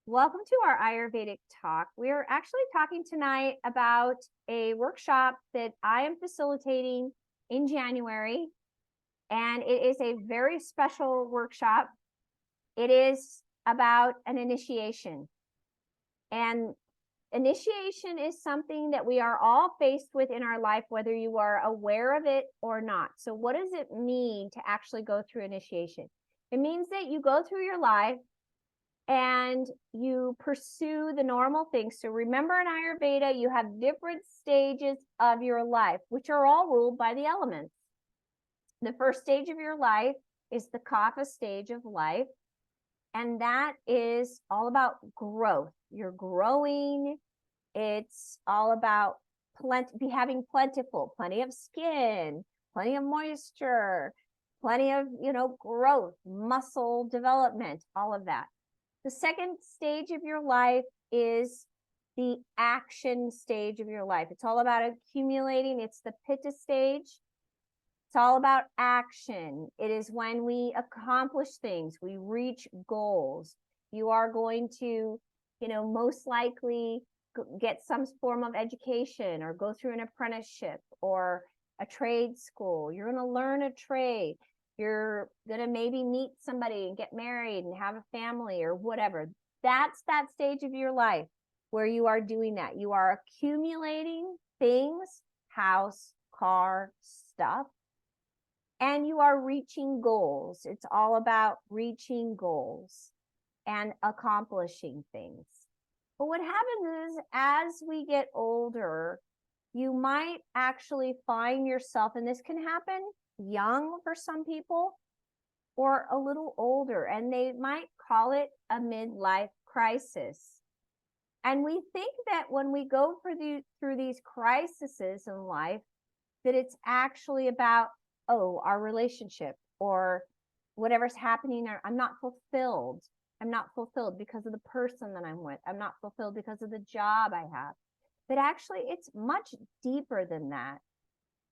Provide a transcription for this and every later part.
Welcome to our Ayurvedic talk. We are actually talking tonight about a workshop that I am facilitating in January, and it is a very special workshop. It is about an initiation, and initiation is something that we are all faced with in our life, whether you are aware of it or not. So what does it mean to actually go through initiation? It means that you go through your life and you pursue the normal things. So remember, in Ayurveda, you have different stages of your life, which are all ruled by the elements. The first stage of your life is the kapha stage of life, and that is all about growth. You're growing. It's all about having plentiful, plenty of skin, plenty of moisture, plenty of, growth, muscle development, all of that. The second stage of your life is the action stage of your life. It's all about accumulating. It's the pitta stage. It's all about action. It is when we accomplish things, we reach goals. You are going to, most likely get some form of education or go through an apprenticeship or a trade school. You're going to learn a trade. You're going to maybe meet somebody and get married and have a family or whatever. That's that stage of your life where you are doing that. You are accumulating things, house, car, stuff, and you are reaching goals. It's all about reaching goals and accomplishing things. But what happens is, as we get older, you might actually find yourself, and this can happen young for some people or a little older, and they might call it a midlife crisis. And we think that when we go through these crises in life, that it's actually about, our relationship or whatever's happening, or I'm not fulfilled. I'm not fulfilled because of the person that I'm with. I'm not fulfilled because of the job I have. But actually, it's much deeper than that.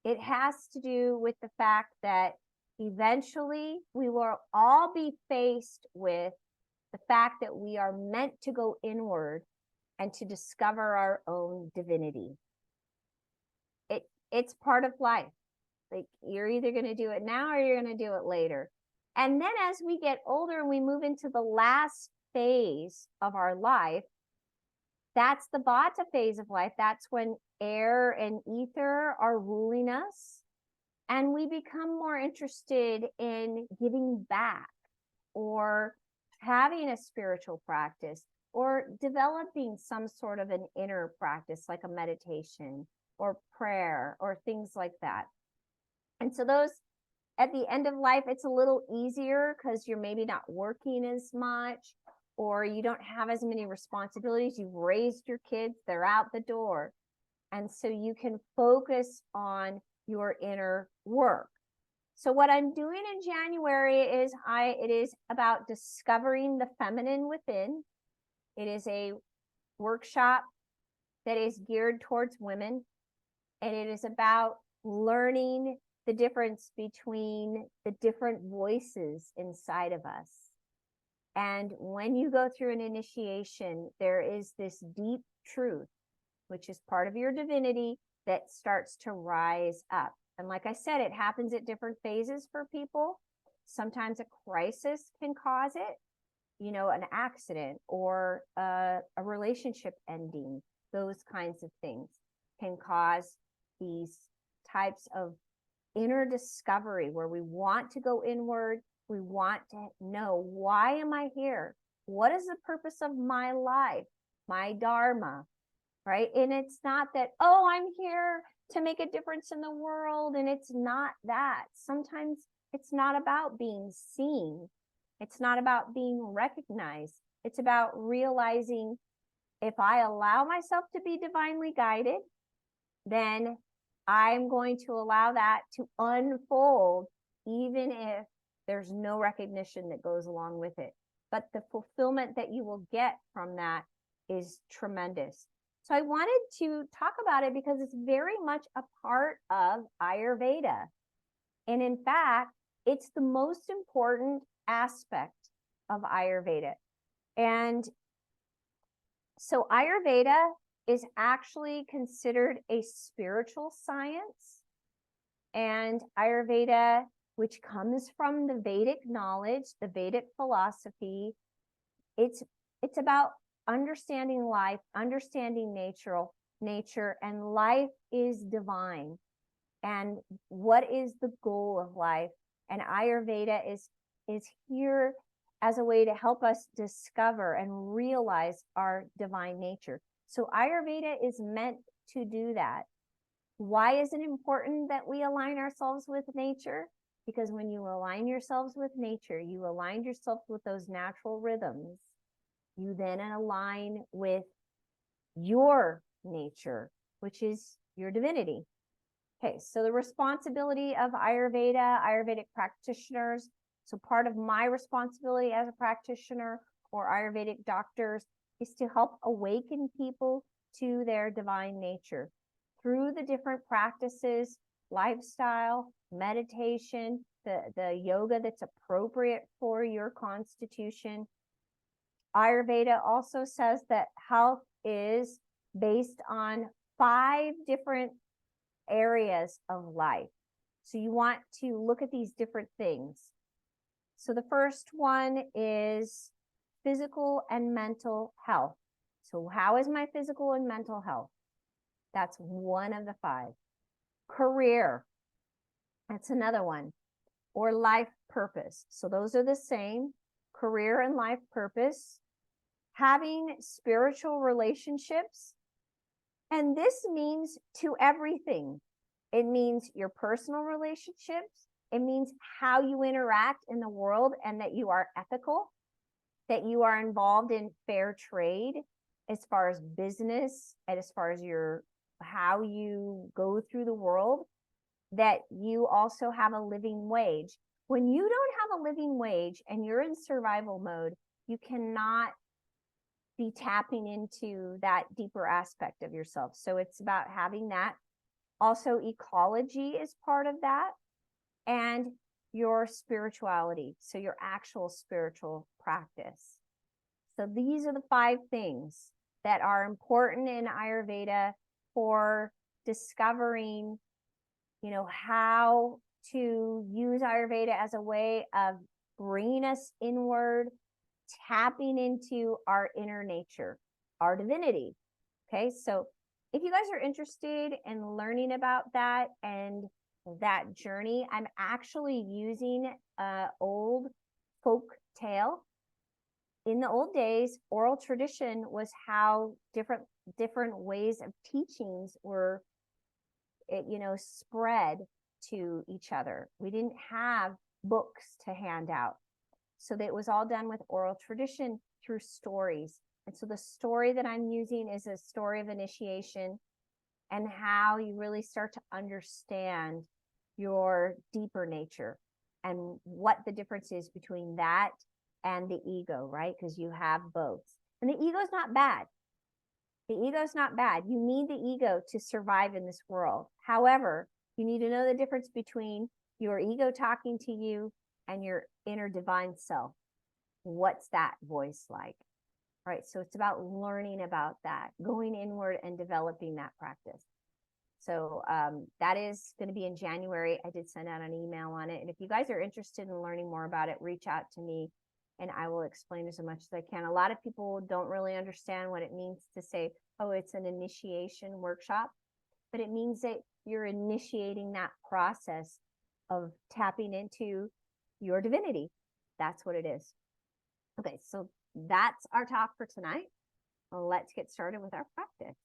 It has to do with the fact that eventually we will all be faced with the fact that we are meant to go inward and to discover our own divinity. It's part of life. Like, you're either going to do it now or you're going to do it later. And then as we get older and we move into the last phase of our life, that's the vata phase of life. That's when air and ether are ruling us. And we become more interested in giving back or having a spiritual practice or developing some sort of an inner practice like a meditation or prayer or things like that. And so those, at the end of life, it's a little easier because you're maybe not working as much, or you don't have as many responsibilities. You've raised your kids, they're out the door. And so you can focus on your inner work. So what I'm doing in January is it is about discovering the feminine within. It is a workshop that is geared towards women, and it is about learning the difference between the different voices inside of us. And when you go through an initiation, there is this deep truth, which is part of your divinity, that starts to rise up. And like I said, it happens at different phases for people. Sometimes a crisis can cause it, an accident or a relationship ending. Those kinds of things can cause these types of inner discovery where we want to go inward. We want to know, why am I here? What is the purpose of my life, my dharma, right? And it's not that, I'm here to make a difference in the world. And it's not that. Sometimes it's not about being seen. It's not about being recognized. It's about realizing, if I allow myself to be divinely guided, then I'm going to allow that to unfold, even if there's no recognition that goes along with it. But the fulfillment that you will get from that is tremendous. So I wanted to talk about it because it's very much a part of Ayurveda. And in fact, it's the most important aspect of Ayurveda. And So Ayurveda is actually considered a spiritual science, and Ayurveda, which comes from the Vedic knowledge, the Vedic philosophy, it's about understanding life, understanding nature, and life is divine. And what is the goal of life? And Ayurveda is here as a way to help us discover and realize our divine nature. So Ayurveda is meant to do that. Why is it important that we align ourselves with nature? Because when you align yourselves with nature, you align yourself with those natural rhythms. You then align with your nature, which is your divinity. Okay, so the responsibility of Ayurvedic practitioners. So part of my responsibility as a practitioner or Ayurvedic doctors is to help awaken people to their divine nature through the different practices, lifestyle, meditation, the yoga that's appropriate for your constitution. Ayurveda also says that health is based on 5 different areas of life. So you want to look at these different things. So the first one is physical and mental health. So how is my physical and mental health? That's one of the 5. Career, that's another one. Or life purpose. So those are the same, career and life purpose. Having spiritual relationships. And this means to everything. It means your personal relationships. It means how you interact in the world and that you are ethical, that you are involved in fair trade as far as business and as far as how you go through the world, that you also have a living wage. When you don't have a living wage and you're in survival mode, you cannot be tapping into that deeper aspect of yourself. So it's about having that. Also, ecology is part of that, and your spirituality. So your actual spiritual practice. So these are the 5 things that are important in Ayurveda for discovering, how to use Ayurveda as a way of bringing us inward, tapping into our inner nature, our divinity. Okay, so if you guys are interested in learning about that and that journey, I'm actually using an old folk tale. In the old days, oral tradition was how different ways of teachings were, spread to each other. We didn't have books to hand out. So that it was all done with oral tradition through stories. And so the story that I'm using is a story of initiation and how you really start to understand your deeper nature and what the difference is between that and the ego, right? Because you have both. And the ego is not bad. The ego is not bad. You need the ego to survive in this world. However, you need to know the difference between your ego talking to you and your inner divine self. What's that voice like? Right. So it's about learning about that, going inward and developing that practice. So that is going to be in January. I did send out an email on it. And if you guys are interested in learning more about it, reach out to me and I will explain as much as I can. A lot of people don't really understand what it means to say, oh, it's an initiation workshop, but it means that you're initiating that process of tapping into your divinity. That's what it is. Okay, so that's our talk for tonight. Let's get started with our practice.